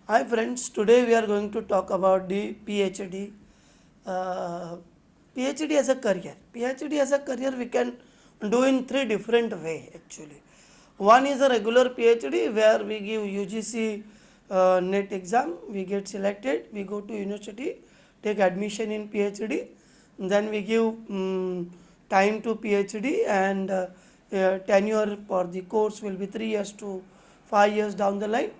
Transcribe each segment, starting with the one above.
Hi friends, today we are going to talk about the PhD. Uh, PhD as a career. PhD as a career we can do in three different way actually. One is a regular PhD where we give UGC NET exam, we get selected, we go to university, take admission in PhD, then we give time to PhD and tenure for the course will be 3 years to 5 years down the line,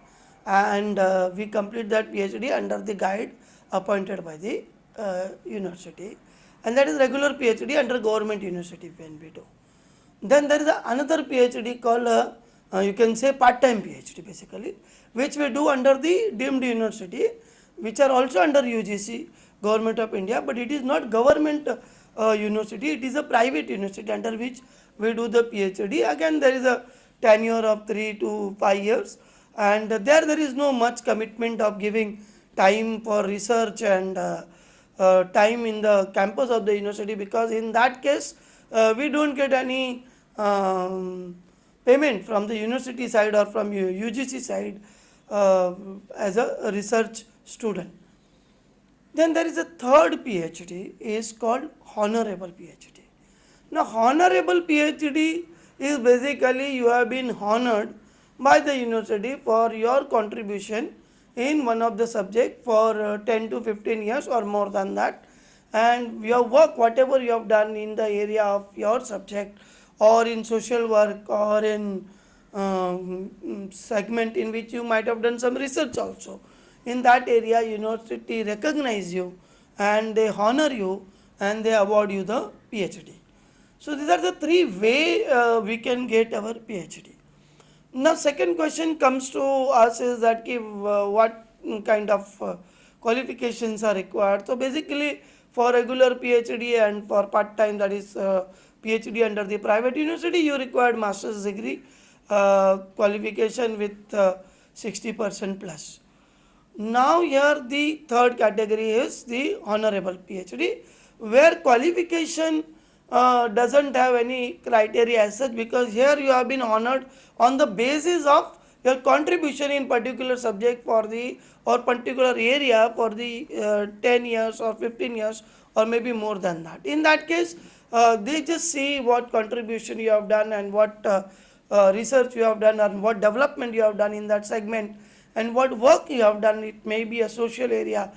and we complete that PhD under the guide appointed by the university, and that is regular PhD under government university when we do. Then there is another PhD called you can say part-time PhD basically, which we do under the deemed university, which are also under UGC, Government of India, but it is not government university, it is a private university under which we do the PhD. Again, there is a tenure of 3 to 5 years, and there is no much commitment of giving time for research and time in the campus of the university, because in that case we don't get any payment from the university side or from UGC side as a research student. Then there is a third PhD is called honorable PhD. Now honorable PhD is basically you have been honored by the university for your contribution in one of the subject for 10 to 15 years or more than that, and your work whatever you have done in the area of your subject or in social work or in segment in which you might have done some research also, in that area university recognize you and they honor you and they award you the PhD. So these are the three way we can get our PhD. Now second question comes to us is that what kind of qualifications are required. So basically for regular PhD and for part time, that is PhD under the private university, you required master's degree qualification with 60% plus. Now here the third category is the honorable PhD, where qualification doesn't have any criteria as such, because here you have been honored on the basis of your contribution in particular subject for the or particular area for the 10 years or 15 years or maybe more than that. In that case they just see what contribution you have done and what research you have done and what development you have done in that segment and what work you have done. It may be a social area,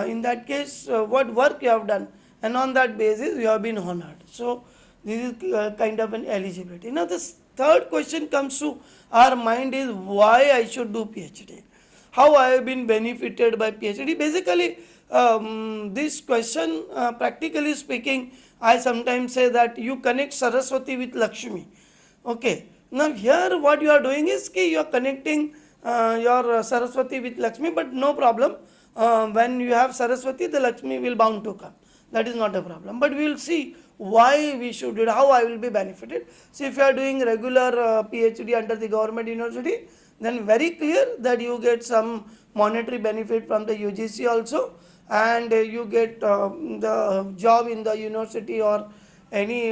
in that case what work you have done, and on that basis you have been honored. So this is kind of an eligibility. Now this third question comes to our mind is why I should do PhD, how I have been benefited by PhD. Basically this question practically speaking, I sometimes say that you connect Saraswati with Lakshmi. Okay, now here what you are doing is you are connecting your Saraswati with Lakshmi, but no problem. When you have Saraswati, the Lakshmi will bound to come. That is not a problem. But we will see why we should do it, how I will be benefited. So if you are doing regular PhD under the government university, then very clear that you get some monetary benefit from the UGC also, and you get the job in the university or any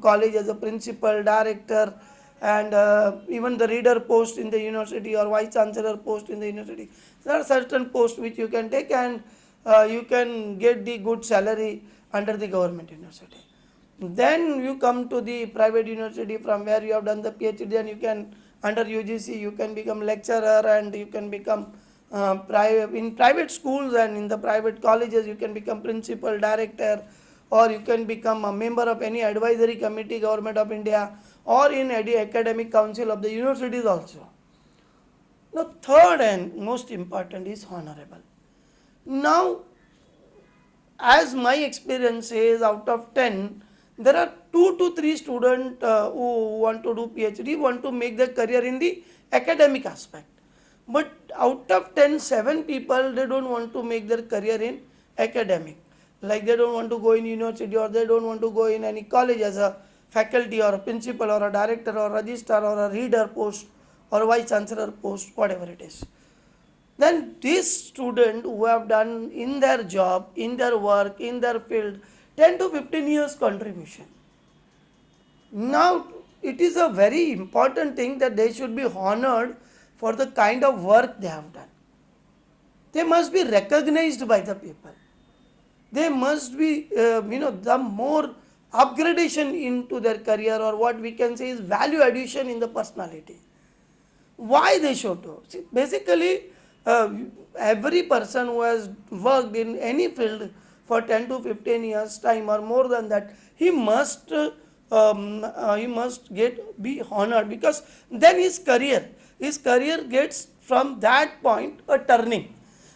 college as a principal, director, and even the reader post in the university or vice chancellor post in the university. There are certain posts which you can take, and you can get the good salary under the government university. Then you come to the private university from where you have done the PhD, and you can under UGC you can become lecturer and you can become private in private schools and in the private colleges you can become principal, director, or you can become a member of any advisory committee, Government of India, or in any academic council of the universities also. Now third and most important is honorable. Now as my experience is, out of 10 there are 2 to 3 students who want to do PhD, want to make their career in the academic aspect, but out of 10, 7 people they don't want to make their career in academic, like they don't want to go in university or they don't want to go in any college as a faculty or a principal or a director or registrar or a reader post or vice chancellor post, whatever it is. Then these students who have done in their job, in their work, in their field 10 to 15 years contribution. Now it is a very important thing that they should be honored for the kind of work they have done. they must be recognized by the people. They must be, the more upgradation into their career, or what we can say is value addition in the personality. Why they should do? See, basically, every person who has worked in any field for 10 to 15 years time or more than that, he must get be honored, because then his career gets from that point a turning.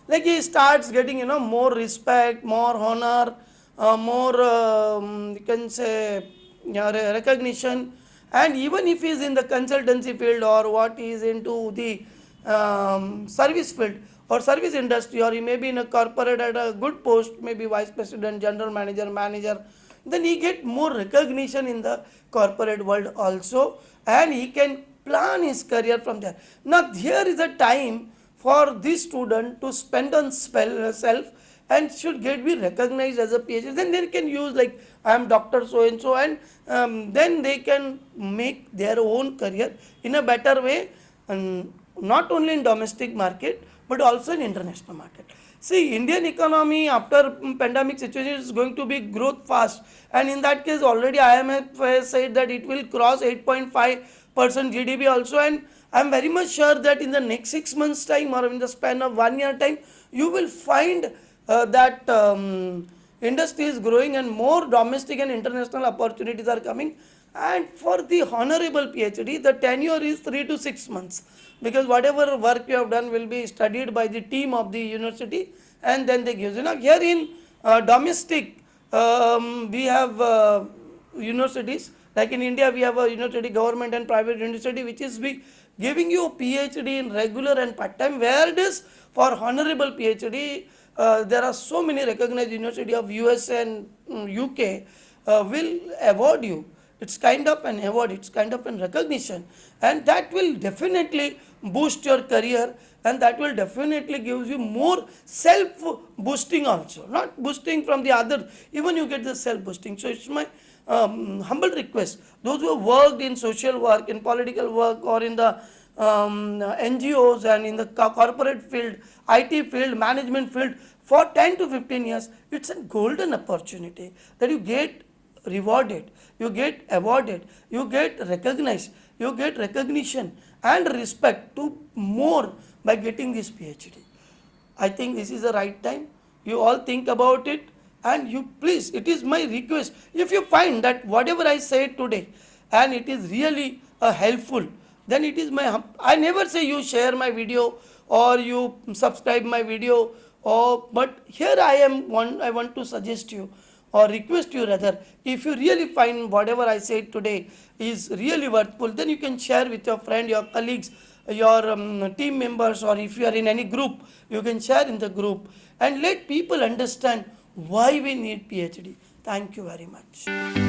Like he starts getting more respect, more honor, more you can say recognition. And even if he is in the consultancy field, or what he is into the service field or service industry, or he may be in a corporate at a good post, maybe vice president, general manager, then he get more recognition in the corporate world also, and he can plan his career from there. Now here is a time for this student to spend on self, and should get be recognized as a PhD. Then they can use like I am Doctor so and so, and then they can make their own career in a better way, and not only in domestic market but also in international market. See, Indian economy after pandemic situation is going to be growth fast, and in that case already IMF has said that it will cross 8.5% GDP also, and I am very much sure that in the next 6 months time, or in the span of 1 year time, you will find that industry is growing, and more domestic and international opportunities are coming. And for the honorable PhD, the tenure is 3 to 6 months, because whatever work you have done will be studied by the team of the university, and then they give you. Now here in domestic, we have universities like in India. We have a university, government and private university, which is giving you PhD in regular and part time. Where it is for honorable PhD, there are so many recognized university of US and UK will award you. It's kind of an award, it's kind of an recognition, and that will definitely boost your career, and that will definitely gives you more self boosting also, not boosting from the other, even you get the self boosting. So it's my humble request, those who have worked in social work, in political work, or in the NGOs, and in the corporate field, IT field, management field for 10 to 15 years, it's a golden opportunity that you get rewarded, you get awarded, you get recognized, you get recognition and respect to more by getting this PhD. I think this is the right time. You all think about it, and you please, it is my request, if you find that whatever I said today and it is really helpful, then it is my, I never say you share my video or you subscribe my video, or but here I want to suggest you or request you rather, if you really find whatever I said today is really worthful, then you can share with your friend, your colleagues, your team members, or if you are in any group, you can share in the group, and let people understand why we need PhD. Thank you very much.